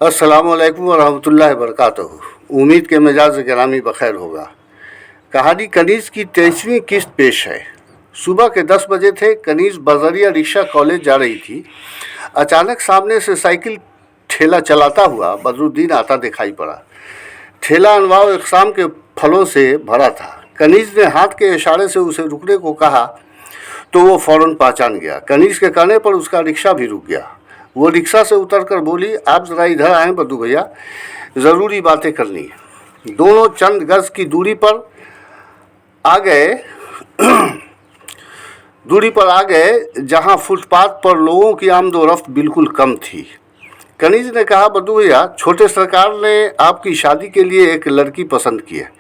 अस्सलामुअलैकुम वरहमतुल्लाहि वबरकातुहू। उम्मीद के मिजाज गिरामी बखैर होगा। कहानी कनीज़ की 23वीं किस्त पेश है। सुबह के 10 बजे थे। कनीज़ बजरिया रिक्शा कॉलेज जा रही थी। अचानक सामने से साइकिल ठेला चलाता हुआ बदरुद्दीन आता दिखाई पड़ा। ठेला अनवाع इक़साम के फलों से भरा था। कनीज़ ने हाथ के इशारे से उसे रुकने को कहा तो वो फ़ौरन पहचान गया। कनीज़ के कहने पर उसका रिक्शा भी रुक गया। वो रिक्शा से उतरकर बोली, आप ज़रा इधर आएँ बद्दू भैया, ज़रूरी बातें करनी है। दोनों चंद गज़ की दूरी पर आ गए जहाँ फुटपाथ पर लोगों की आमदोरफ्त बिल्कुल कम थी। कनीज़ ने कहा, बद्दू भैया, छोटे सरकार ने आपकी शादी के लिए एक लड़की पसंद की है।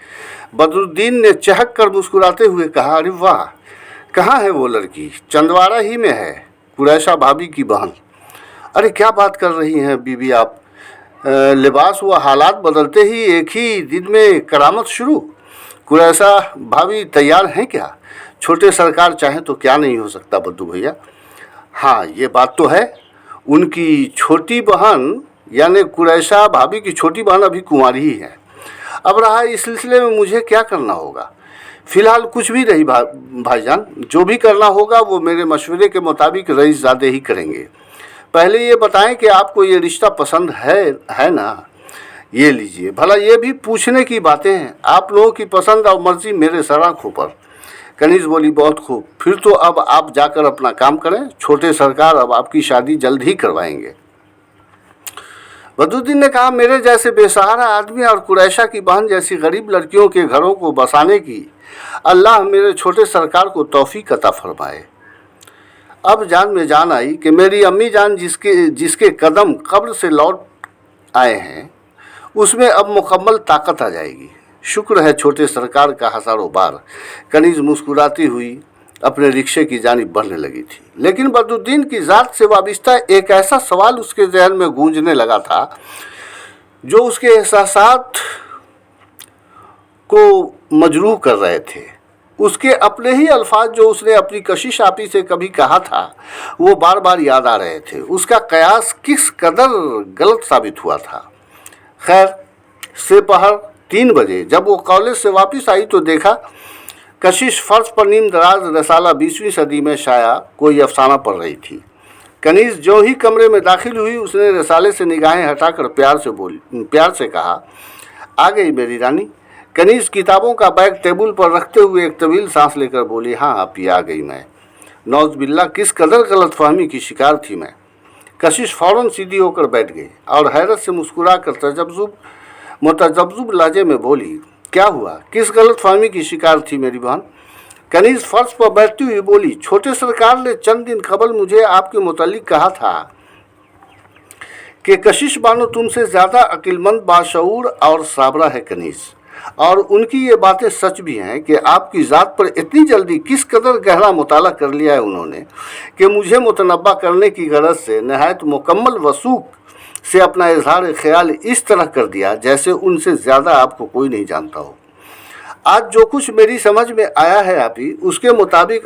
बदरुद्दीन ने चहक कर मुस्कुराते हुए कहा, अरे वाह, कहाँ है वो लड़की? चंदवाड़ा ही में है, कुरैशा भाभी की बहन। अरे क्या बात कर रही हैं बीबी आप? लिबास व हालात बदलते ही एक ही दिन में करामत शुरू। कुरैशा भाभी तैयार हैं क्या? छोटे सरकार चाहें तो क्या नहीं हो सकता बद्दू भैया। हाँ, ये बात तो है। उनकी छोटी बहन यानी कुरैशा भाभी की छोटी बहन अभी कुंवारी ही है। अब रहा इस सिलसिले में मुझे क्या करना होगा? फ़िलहाल कुछ भी नहीं भाईजान, जो भी करना होगा वो मेरे मशवरे के मुताबिक रईसज़ादे ही करेंगे। पहले ये बताएं कि आपको ये रिश्ता पसंद है ना? ये लीजिए। भला ये भी पूछने की बातें हैं। आप लोगों की पसंद और मर्ज़ी मेरे सर आँखों पर। कनीज़ बोली, बहुत खूब, फिर तो अब आप जाकर अपना काम करें। छोटे सरकार अब आपकी शादी जल्द ही करवाएंगे। बदरुद्दीन ने कहा, मेरे जैसे बेसहारा आदमी और कुरैशा की बहन जैसी गरीब लड़कियों के घरों को बसाने की अल्लाह मेरे छोटे सरकार को तौफीक अता फरमाए। अब जान में जान आई कि मेरी अम्मी जान जिसके कदम कब्र से लौट आए हैं, उसमें अब मुकम्मल ताकत आ जाएगी। शुक्र है छोटे सरकार का हज़ारों बार। कनीज़ मुस्कुराती हुई अपने रिक्शे की जानिब बढ़ने लगी थी, लेकिन बदरुद्दीन की ज़ात से वाबिस्ता एक ऐसा सवाल उसके जहन में गूंजने लगा था जो उसके एहसासात को मजरूह कर रहे थे। उसके अपने ही अल्फाज जो उसने अपनी कशिश आपी से कभी कहा था वो बार बार याद आ रहे थे। उसका कयास किस कदर गलत साबित हुआ था। खैर, दोपहर 3 बजे जब वो कॉलेज से वापस आई तो देखा कशिश फर्श पर नीम दराज रसाला 20वीं सदी में शाया कोई अफसाना पढ़ रही थी। कनीज़ जो ही कमरे में दाखिल हुई उसने रसाले से निगाहें हटाकर प्यार से कहा, आ गई मेरी रानी। कनीज़ किताबों का बैग टेबल पर रखते हुए एक तवील सांस लेकर बोली, हाँ आप ही आ गई मैं। नौज़ बिल्ला, किस कदर गलतफहमी की शिकार थी मैं। कशिश फ़ौरन सीधी होकर बैठ गई और हैरत से मुस्कुरा कर मुतजब्जुब लहजे में बोली, क्या हुआ? किस गलतफहमी की शिकार थी मेरी बहन? कनीज़ फर्श पर बैठती हुई बोली, छोटे सरकार ने चंद दिन कबल मुझे आपके मुतालिक कहा था कि कशिश बानो तुमसे ज़्यादा अक्लमंद, बाशऊर और साबरा है कनीज़। और उनकी ये बातें सच भी हैं कि आपकी ज़ात पर इतनी जल्दी किस कदर गहरा मुताला कर लिया है उन्होंने कि मुझे मुतनब्बा करने की गरज से नहायत मुकम्मल वसूख से अपना इजहार ख्याल इस तरह कर दिया जैसे उनसे ज़्यादा आपको कोई नहीं जानता हो। आज जो कुछ मेरी समझ में आया है आप ही, उसके मुताबिक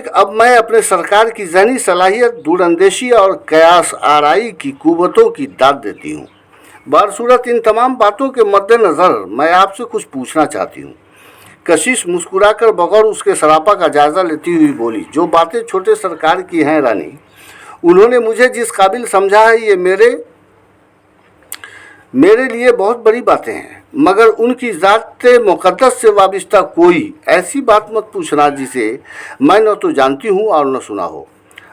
अब मैं अपने सरकार की ज़हनी सलाहियत, दूरअंदेशी और कयास आराई की कुव्वतों की दाद देती हूँ। बरसूरत इन तमाम बातों के मद्देनज़र मैं आपसे कुछ पूछना चाहती हूँ। कशिश मुस्कुराकर बगौर उसके सरापा का जायज़ा लेती हुई बोली, जो बातें छोटे सरकार की हैं रानी, उन्होंने मुझे जिस काबिल समझा है ये मेरे लिए बहुत बड़ी बातें हैं, मगर उनकी ज़ात मुक़द्दस से वाबिस्ता कोई ऐसी बात मत पूछना जिसे मैं न तो जानती हूँ और न सुना हो।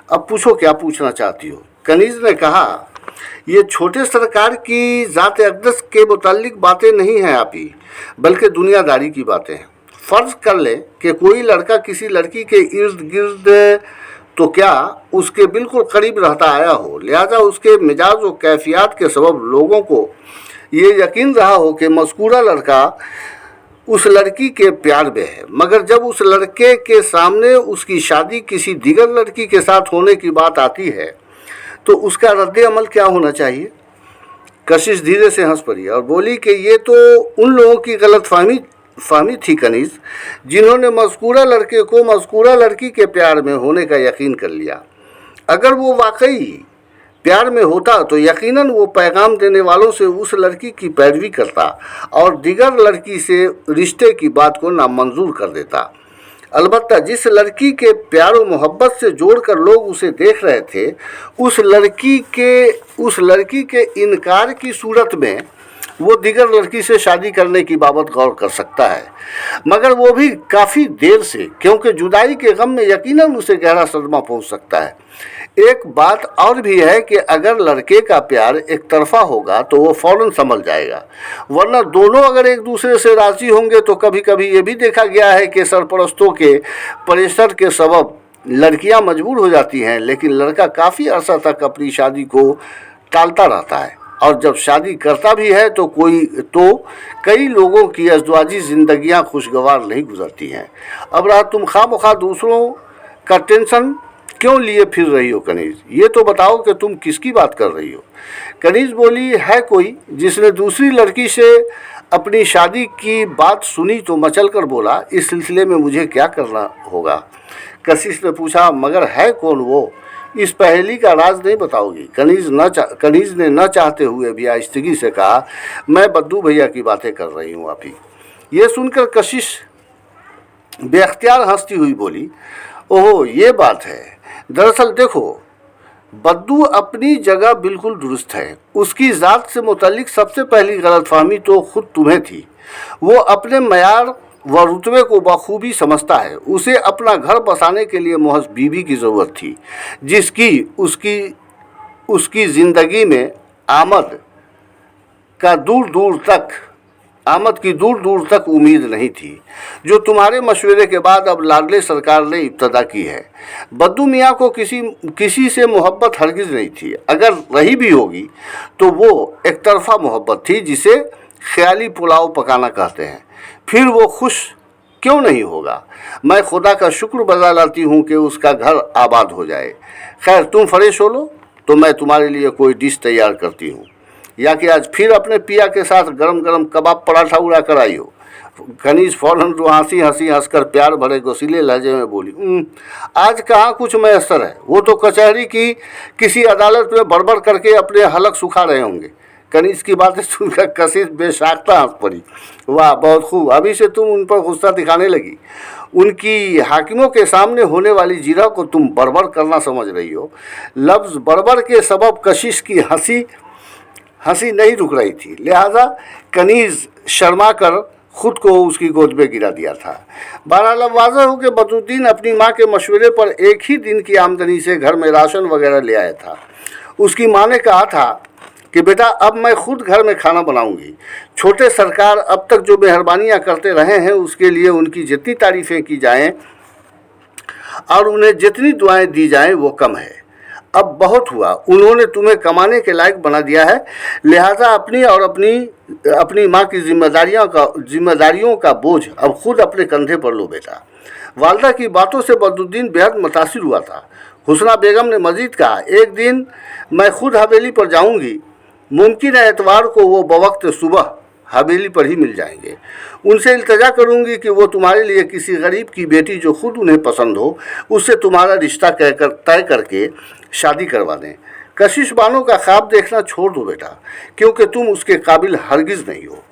अब पूछो क्या पूछना चाहती हो। कनीज़ ने कहा, ये छोटे सरकार की ज़ात अक़दस के मुताल्लिक बातें नहीं हैं आप ही, बल्कि दुनियादारी की बातें हैं। फ़र्ज़ कर ले कि कोई लड़का किसी लड़की के इर्द गिर्द तो क्या उसके बिल्कुल करीब रहता आया हो, लिहाजा उसके मिजाज व कैफियत के सबब लोगों को ये यकीन रहा हो कि मज़कूरा लड़का उस लड़की के प्यार में है, मगर जब उस लड़के के सामने उसकी शादी किसी दीगर लड़की के साथ होने की बात आती है तो उसका रद्द अमल क्या होना चाहिए? कशिश धीरे से हंस पड़ी और बोली कि ये तो उन लोगों की गलतफहमी थी कनीज़, जिन्होंने मज़कूरा लड़के को मज़कूरा लड़की के प्यार में होने का यकीन कर लिया। अगर वो वाकई प्यार में होता तो यकीनन वो पैगाम देने वालों से उस लड़की की पैरवी करता और दिगर लड़की से रिश्ते की बात को नामंजूर कर देता। अलबत्ता जिस लड़की के प्यार और मोहब्बत से जोड़कर लोग उसे देख रहे थे, उस लड़की के इनकार की सूरत में वो दिगर लड़की से शादी करने की बाबत गौर कर सकता है, मगर वो भी काफ़ी देर से, क्योंकि जुदाई के गम में यकीनन उसे गहरा सदमा पहुंच सकता है। एक बात और भी है कि अगर लड़के का प्यार एक तरफा होगा तो वो फौरन समझ जाएगा, वरना दोनों अगर एक दूसरे से राज़ी होंगे तो कभी कभी ये भी देखा गया है कि सरपरस्तों के प्रेशर के सबब लड़कियां मजबूर हो जाती हैं, लेकिन लड़का काफ़ी अरसा तक अपनी शादी को टालता रहता है, और जब शादी करता भी है तो कई लोगों की अज़दवाजी ज़िंदगियां खुशगवार नहीं गुजरती हैं। अब रहा तुम खामख्वाह दूसरों का टेंशन क्यों लिए फिर रही हो कनीज़, ये तो बताओ कि तुम किसकी बात कर रही हो। कनीज़ बोली, है कोई जिसने दूसरी लड़की से अपनी शादी की बात सुनी तो मचल कर बोला, इस सिलसिले में मुझे क्या करना होगा। कशिश ने पूछा, मगर है कौन वो, इस पहेली का राज नहीं बताओगी। कनीज़ ने न चाहते हुए भी आहिस्तगी से कहा, मैं बद्दू भैया की बातें कर रही हूँ आप ही। ये सुनकर कशिश बेख्तियार हंसती हुई बोली, ओहो ये बात है। दरअसल देखो, बद्दू अपनी जगह बिल्कुल दुरुस्त है। उसकी ज़ात से मुतल्लिक सबसे पहली गलतफहमी तो खुद तुम्हें थी। वो अपने मयार व रुतबे को बखूबी समझता है। उसे अपना घर बसाने के लिए महज बीवी की ज़रूरत थी, जिसकी उसकी ज़िंदगी में आमद की दूर दूर तक उम्मीद नहीं थी, जो तुम्हारे मशवरे के बाद अब लाडले सरकार ने इब्तदा की है। बद्दू मियाँ को किसी से मोहब्बत हरगिज़ नहीं थी, अगर रही भी होगी तो वो एक तरफा मोहब्बत थी, जिसे ख्याली पुलाव पकाना कहते हैं। फिर वो खुश क्यों नहीं होगा। मैं खुदा का शुक्र बजा लाती हूँ कि उसका घर आबाद हो जाए। खैर तुम फ्रेश हो लो तो मैं तुम्हारे लिए कोई डिश तैयार करती हूँ, या कि आज फिर अपने पिया के साथ गरम गरम कबाब पराठा उड़ा कर आई हो। कनीज़ फौरन हंसी हंसकर प्यार भरे गोसीले लहजे में बोली, आज कहाँ कुछ मैसर है, वो तो कचहरी की किसी अदालत में बड़बड़ करके अपने हलक सुखा रहे होंगे। कनीज़ की बातें सुनकर कशिश बेसाख्ता हंस पड़ी। वाह बहुत खूब, अभी से तुम उन पर गुस्सा दिखाने लगी। उनकी हाकिमों के सामने होने वाली जीरा को तुम बड़बड़ करना समझ रही हो। लफ्ज़ बड़बड़ के सबब कशिश की हंसी नहीं रुक रही थी, लिहाजा कनीज़ शर्मा कर खुद को उसकी गोद में गिरा दिया था। बहरहाल अब वाज़ह हो कि बदरुद्दीन अपनी माँ के मशवरे पर एक ही दिन की आमदनी से घर में राशन वगैरह ले आया था। उसकी माँ ने कहा था कि बेटा अब मैं खुद घर में खाना बनाऊंगी। छोटे सरकार अब तक जो मेहरबानियाँ करते रहे हैं उसके लिए उनकी जितनी तारीफ़ें की जाएं और उन्हें जितनी दुआएं दी जाएं वो कम है। अब बहुत हुआ, उन्होंने तुम्हें कमाने के लायक बना दिया है, लिहाजा अपनी और अपनी माँ की जिम्मेदारियों का बोझ अब खुद अपने कंधे पर लो बेटा। वालदा की बातों से बदरुद्दीन बेहद मुतासिर हुआ था। हुस्ना बेगम ने मजीद कहा, एक दिन मैं खुद हवेली पर जाऊंगी, मुमकिन है एतवार को वो बवक्त सुबह हवेली पर ही मिल जाएंगे। उनसे इल्तजा करूंगी कि वो तुम्हारे लिए किसी गरीब की बेटी जो खुद उन्हें पसंद हो उससे तुम्हारा रिश्ता तय करके शादी करवा दें। कशिश बानो का ख्वाब देखना छोड़ दो बेटा, क्योंकि तुम उसके काबिल हरगिज़ नहीं हो।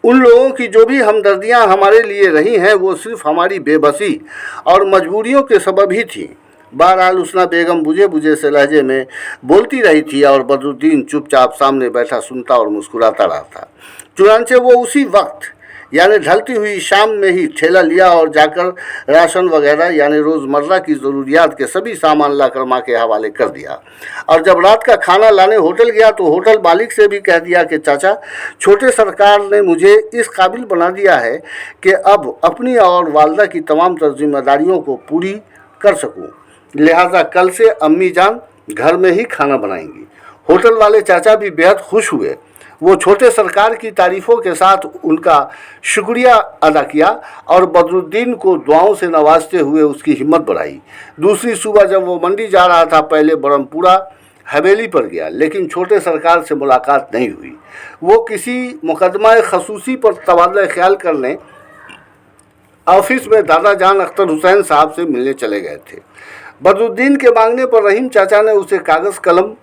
उन लोगों की जो भी हमदर्दियाँ हमारे लिए रही हैं वो सिर्फ हमारी बेबसी और मजबूरियों के सबब ही थी। बहरहाल हुस्ना बेगम बुझे से लहजे में बोलती रही थी और बदरुद्दीन चुपचाप सामने बैठा सुनता और मुस्कुराता रहा था। चुनांचे वो उसी वक्त यानी ढलती हुई शाम में ही ठेला लिया और जाकर राशन वगैरह यानी रोज़मर्रा की ज़रूरियात के सभी सामान लाकर माँ के हवाले कर दिया। और जब रात का खाना लाने होटल गया तो होटल मालिक से भी कह दिया कि चाचा, छोटे सरकार ने मुझे इस काबिल बना दिया है कि अब अपनी और वालदा की तमाम तर जिम्मेदारियों को पूरी कर सकूँ, लिहाजा कल से अम्मी जान घर में ही खाना बनाएंगी। होटल वाले चाचा भी बेहद खुश हुए। वो छोटे सरकार की तारीफ़ों के साथ उनका शुक्रिया अदा किया और बदरुद्दीन को दुआओं से नवाजते हुए उसकी हिम्मत बढ़ाई। दूसरी सुबह जब वो मंडी जा रहा था, पहले बरमपुरा हवेली पर गया, लेकिन छोटे सरकार से मुलाकात नहीं हुई। वो किसी मुकदमा खसूसी पर तबादला ख्याल करने ऑफिस में दादा जान अख्तर हुसैन साहब से मिलने चले गए थे। बदरुद्दीन के मांगने पर रहीम चाचा ने उसे कागज़ कलम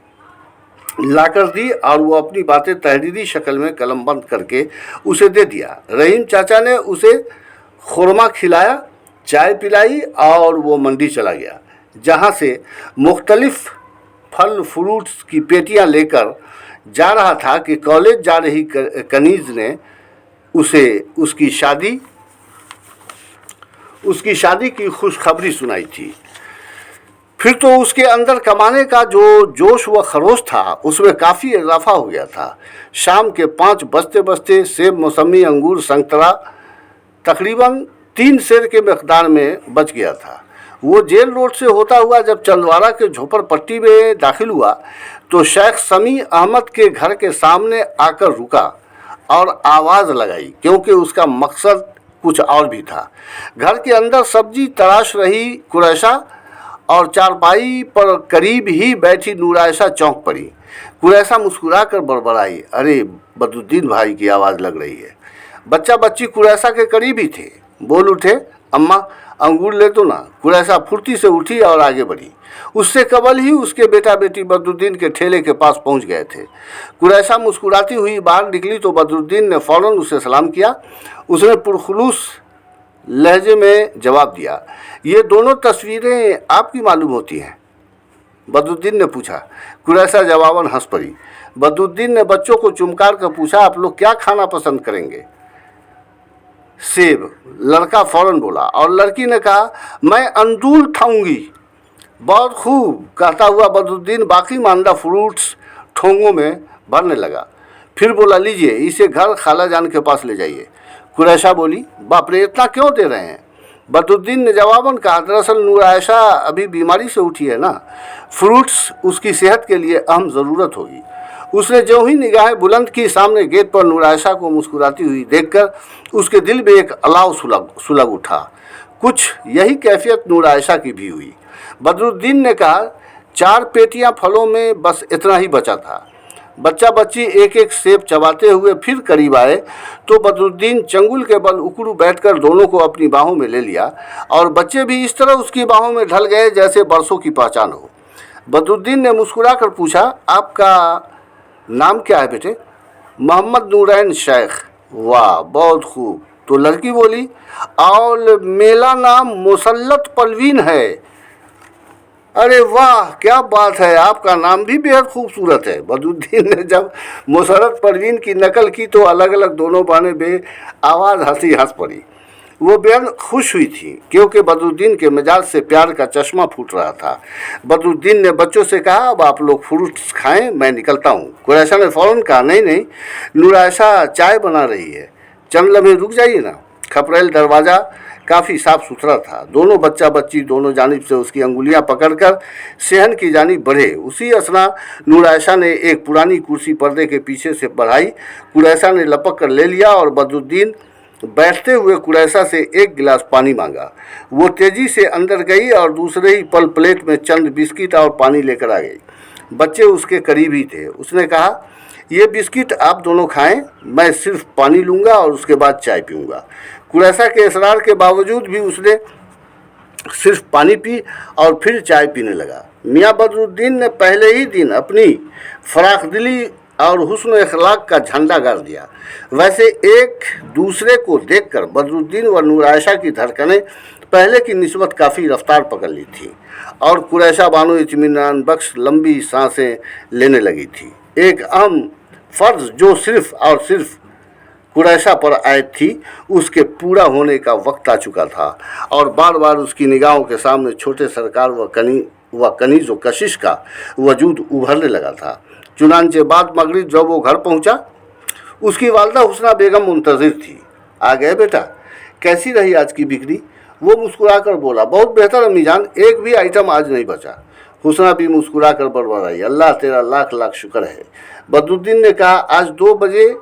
लाकर दी और वो अपनी बातें तहरीरी शक्ल में कलम बंद करके उसे दे दिया। रहीम चाचा ने उसे खुरमा खिलाया, चाय पिलाई और वो मंडी चला गया, जहाँ से मुख्तलिफ फल फ्रूट्स की पेटियां लेकर जा रहा था कि कॉलेज जा रही कनीज ने उसे उसकी शादी की खुशखबरी सुनाई थी। फिर तो उसके अंदर कमाने का जो जोश व खरोश था उसमें काफ़ी इजाफा हो गया था। शाम के 5 बजते बजते सेब, मौसमी, अंगूर, संतरा तकरीबन 3 सेर के मकदार में बच गया था। वो जेल रोड से होता हुआ जब चंदवारा के झोपड़पट्टी में दाखिल हुआ तो शेख समी अहमद के घर के सामने आकर रुका और आवाज़ लगाई, क्योंकि उसका मकसद कुछ और भी था। घर के अंदर सब्जी तराश रही कुरैशा और चारपाई पर करीब ही बैठी नूरायशा चौंक पड़ी। कुरैशा मुस्कुराकर बड़बड़ाई, अरे बदरुद्दीन भाई की आवाज़ लग रही है। बच्चा बच्ची कुरैशा के करीब ही थे, बोल उठे, अम्मा अंगूर ले दो ना। कुरैशा फुर्ती से उठी और आगे बढ़ी। उससे कबल ही उसके बेटा बेटी बदरुद्दीन के ठेले के पास पहुंच गए थे। कुरैशा मुस्कुराती हुई बाहर निकली तो बदरुद्दीन ने फ़ौरन उसे सलाम किया। उसने पुरखुलूस लहजे में जवाब दिया, ये दोनों तस्वीरें आपकी मालूम होती हैं? बदरुद्दीन ने पूछा। कुरैशा जवाबन हंस पड़ी। बदरुद्दीन ने बच्चों को चुमकार कर पूछा, आप लोग क्या खाना पसंद करेंगे? सेब, लड़का फौरन बोला, और लड़की ने कहा, मैं अंदूल खाऊंगी। बहुत खूब, कहता हुआ बदरुद्दीन बाकी मानदा फ्रूट्स ठोंगों में भरने लगा। फिर बोला, लीजिए इसे घर खाला जान के पास ले जाइए। कुरैशा बोली, बाप रे इतना क्यों दे रहे हैं? बदरुद्दीन ने जवाबन कहा, दरअसल नूरायशा अभी बीमारी से उठी है ना, फ्रूट्स उसकी सेहत के लिए अहम ज़रूरत होगी। उसने जो ही निगाहें बुलंद की, सामने गेट पर नूरायशा को मुस्कुराती हुई देखकर उसके दिल में एक अलाव सुलग उठा। कुछ यही कैफियत नूरायशा की भी हुई। बदरुद्दीन ने कहा, 4 पेटियां फलों में बस इतना ही बचा था। बच्चा बच्ची एक एक सेब चबाते हुए फिर करीब आए तो बदरुद्दीन चंगुल के बल उकड़ू बैठकर दोनों को अपनी बाहों में ले लिया और बच्चे भी इस तरह उसकी बाहों में ढल गए जैसे बरसों की पहचान हो। बदरुद्दीन ने मुस्कुराकर पूछा, आपका नाम क्या है बेटे? मोहम्मद नूरैन शेख। वाह, बहुत खूब। तो लड़की बोली, और मेरा नाम मुसल्लत परवीन है। अरे वाह, क्या बात है, आपका नाम भी बेहद खूबसूरत है। बदरुद्दीन ने जब मुसर्रत परवीन की नकल की तो अलग अलग दोनों बहनें बे आवाज़ हंस पड़ी। वो बेहद खुश हुई थी क्योंकि बदरुद्दीन के मिजाज से प्यार का चश्मा फूट रहा था। बदरुद्दीन ने बच्चों से कहा, अब आप लोग फ्रूट्स खाएं, मैं निकलता हूँ। कुरैशा ने फ़ौरन कहा, नहीं, नूरायशा चाय बना रही है, चंद लम्हे रुक जाइए ना। खपरेल दरवाज़ा काफ़ी साफ़ सुथरा था। दोनों बच्चा बच्ची दोनों जानिब से उसकी अंगुलियां पकड़कर सेहन की जानिब बढ़े। उसी असना नूरायशा ने एक पुरानी कुर्सी पर्दे के पीछे से बढ़ाई। कुरैशा ने लपक कर ले लिया और बदरुद्दीन बैठते हुए कुरैशा से एक गिलास पानी मांगा। वो तेज़ी से अंदर गई और दूसरे ही पल प्लेट में चंद बिस्किट और पानी लेकर आ गई। बच्चे उसके करीब ही थे। उसने कहा, ये बिस्किट आप दोनों खाएं, मैं सिर्फ पानी लूँगा और उसके बाद चाय पीऊँगा। कुरैशा के इसरार के बावजूद भी उसने सिर्फ पानी पी और फिर चाय पीने लगा। मियाँ बदरुद्दीन ने पहले ही दिन अपनी फराखदिली और हुस्न अखलाक का झंडा गाड़ दिया। वैसे एक दूसरे को देखकर बदरुद्दीन व नूरायशा की धड़कनें पहले की निस्बत काफ़ी रफ्तार पकड़ ली थी और कुरैशा बानो इत्मीनान बख्श लंबी सांसें लेने लगी थी। एक अहम फ़र्ज जो सिर्फ और सिर्फ कुरैशा पर आयत थी, उसके पूरा होने का वक्त आ चुका था और बार बार उसकी निगाहों के सामने छोटे सरकार व कनीज़ व कशिश का वजूद उभरने लगा था। चुनांचे बाद मगरिब जब वो घर पहुंचा, उसकी वालदा हुस्ना बेगम मुंतज़िर थी। आ गए बेटा, कैसी रही आज की बिक्री? वो मुस्कुराकर बोला, बहुत बेहतर अम्मी जान, एक भी आइटम आज नहीं बचा। हुस्ना भी मुस्कुराकर बड़बड़ाई, अल्लाह तेरा लाख लाख शुक्र है। बदरुद्दीन ने कहा, आज 2 बजे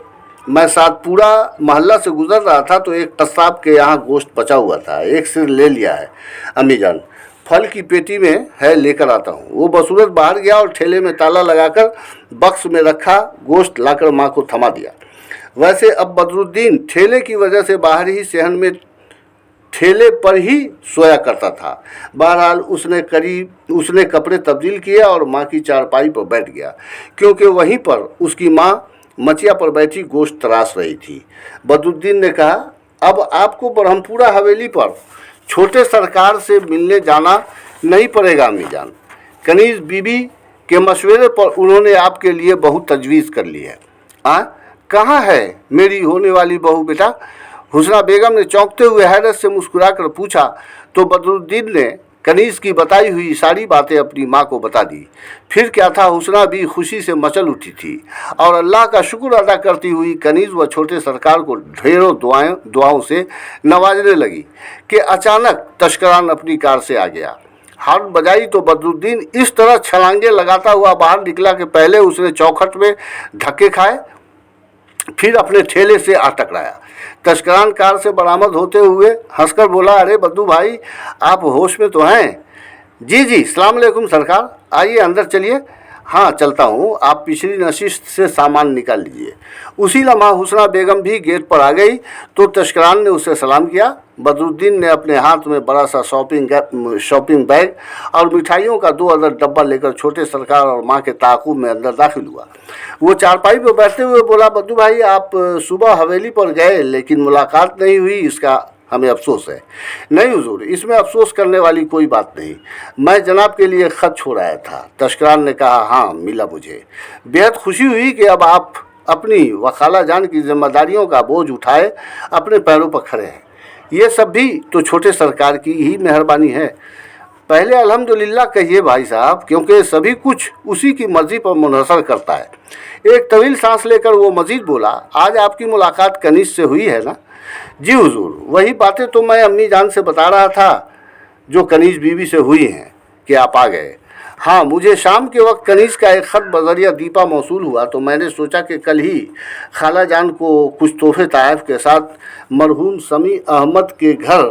मैं सातपुरा मोहल्ला से गुजर रहा था तो एक कस्साब के यहाँ गोश्त बचा हुआ था, एक सिर ले लिया है अम्मी जान, फल की पेटी में है, लेकर आता हूँ। वो बसूरत बाहर गया और ठेले में ताला लगाकर बक्स में रखा गोश्त लाकर माँ को थमा दिया। वैसे अब बदरुद्दीन ठेले की वजह से बाहर ही सेहन में ठेले पर ही सोया करता था। बहरहाल उसने कपड़े तब्दील किए और माँ की चारपाई पर बैठ गया, क्योंकि वहीं पर उसकी माँ मचिया पर बैठी गोश्त तराश रही थी। बदरुद्दीन ने कहा, अब आपको ब्रह्मपुरा हवेली पर छोटे सरकार से मिलने जाना नहीं पड़ेगा अम्मी जान। कनीज बीबी के मशवरे पर उन्होंने आपके लिए बहुत तजवीज़ कर ली है। कहाँ है मेरी होने वाली बहू बेटा? हुस्ना बेगम ने चौंकते हुए हैरत से मुस्कुराकर पूछा तो बदरुद्दीन ने कनीज़ की बताई हुई सारी बातें अपनी माँ को बता दी। फिर क्या था, हुस्ना भी खुशी से मचल उठी थी और अल्लाह का शुक्र अदा करती हुई कनीज़ व छोटे सरकार को ढेरों दुआओं से नवाजने लगी कि अचानक तस्करान अपनी कार से आ गया। हॉर्न बजाई तो बदरुद्दीन इस तरह छलांगे लगाता हुआ बाहर निकला कि पहले उसने चौखट में धक्के खाए, फिर अपने ठेले से आ टकराया। तस्करान कार से बरामद होते हुए हंसकर बोला, अरे बद्दू भाई, आप होश में तो हैं? जी, अस्सलाम वालेकुम सरकार, आइए अंदर चलिए। हाँ चलता हूँ, आप पिछली नशिस्त से सामान निकाल लीजिए। उसी लम्हा हुस्ना बेगम भी गेट पर आ गई तो तस्करान ने उसे सलाम किया। बदरुद्दीन ने अपने हाथ में बड़ा सा शॉपिंग बैग और मिठाइयों का 2 अदद डब्बा लेकर छोटे सरकार और माँ के ताक़ुब में अंदर दाखिल हुआ। वो चारपाई पर बैठते हुए बोला, बद्दू भाई, आप सुबह हवेली पर गए लेकिन मुलाकात नहीं हुई, इसका हमें अफसोस है। नहीं हुजूर, इसमें अफसोस करने वाली कोई बात नहीं, मैं जनाब के लिए ख़त छोड़ आया था। तस्करान ने कहा, हाँ मिला मुझे। बेहद खुशी हुई कि अब आप अपनी व खाला जान की जिम्मेदारियों का बोझ उठाए अपने पैरों पर खड़े हैं। ये सब भी तो छोटे सरकार की ही मेहरबानी है। पहले अल्हम्दुलिल्लाह कहिए भाई साहब, क्योंकि सभी कुछ उसी की मर्ज़ी पर मुनहसर करता है। एक तवील सांस लेकर वो मज़ीद बोला, आज आपकी मुलाकात कनीज़ से हुई है ना? जी हुजूर, वही बातें तो मैं अम्मी जान से बता रहा था जो कनीज़ बीवी से हुई हैं कि आप आ गए। हाँ, मुझे शाम के वक्त कनीज़ का एक ख़त बज़रिया दीपा मौसूल हुआ तो मैंने सोचा कि कल ही खाला जान को कुछ तोहफ़े ताइफ के साथ मरहूम समी अहमद के घर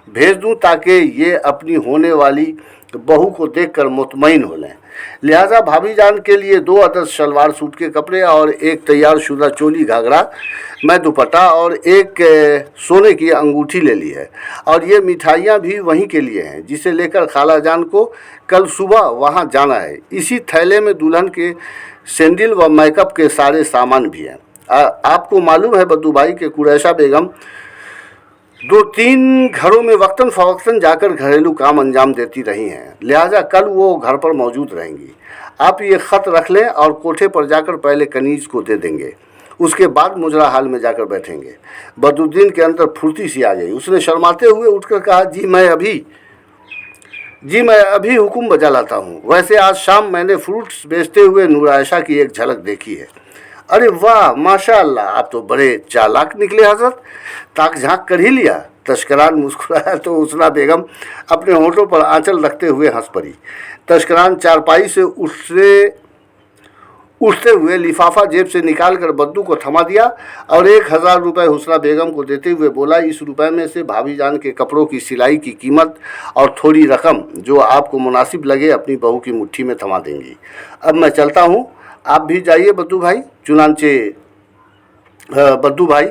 भेज दूं ताकि ये अपनी होने वाली बहू को देखकर मुतमईन हो लें। लिहाजा भाभी जान के लिए 2 अदद शलवार सूट के कपड़े और एक तैयार शुदा चोली घाघरा, मैं दुपट्टा और एक सोने की अंगूठी ले ली है। और ये मिठाइयाँ भी वहीं के लिए हैं जिसे लेकर खाला जान को कल सुबह वहाँ जाना है। इसी थैले में दुल्हन के सैंडल व मेकअप के सारे सामान भी हैं। आपको मालूम है बद्दू भाई कि कुरैशा बेगम 2-3 घरों में वक्तन फ़वक्तन जाकर घरेलू काम अंजाम देती रही हैं, लिहाजा कल वो घर पर मौजूद रहेंगी। आप ये ख़त रख लें और कोठे पर जाकर पहले कनीज़ को दे देंगे, उसके बाद मुजरा हाल में जाकर बैठेंगे। बदरुद्दीन के अंदर फुर्ती सी आ गई। उसने शर्माते हुए उठकर कहा, जी मैं अभी हुक्म बजा लाता हूँ। वैसे आज शाम मैंने फ्रूट्स बेचते हुए नूर आयशा की एक झलक देखी है। अरे वाह, माशाअल्लाह, आप तो बड़े चालाक निकले हजरत, ताक झांक कर ही लिया। तस्करान मुस्कुराया तो हुस्ना बेगम अपने होठों पर आंचल रखते हुए हंस पड़ी। तस्करान चारपाई से उठते हुए लिफाफा जेब से निकालकर बद्दू को थमा दिया और 1000 रुपये हुस्ना बेगम को देते हुए बोला, इस रुपए में से भाभी जान के कपड़ों की सिलाई की कीमत और थोड़ी रकम जो आपको मुनासिब लगे अपनी बहू की मुट्ठी में थमा देंगी। अब मैं चलता हूँ, आप भी जाइए बद्दू भाई। चुनांचे बद्दू भाई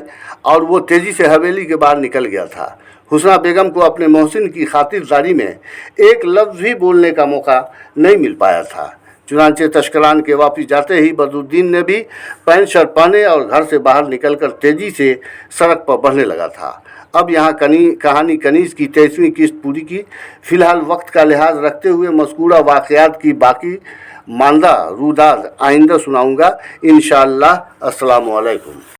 और वो तेज़ी से हवेली के बाहर निकल गया था। हुस्ना बेगम को अपने मोहसिन की खातिरदारी में एक लफ्ज़ भी बोलने का मौका नहीं मिल पाया था। चुनांचे तस्करान के वापस जाते ही बदरुद्दीन ने भी पैंट शर्ट पहने और घर से बाहर निकलकर तेज़ी से सड़क पर बढ़ने लगा था। अब यहाँ कहानी कनीज़ की 23वीं किस्त पूरी की। फ़िलहाल वक्त का लिहाज रखते हुए मज़कूरा वाक़यात की बाकी मांदा रूदाद आइंदा सुनाऊँगा इंशाअल्लाह। अस्सलामु अलैकुम।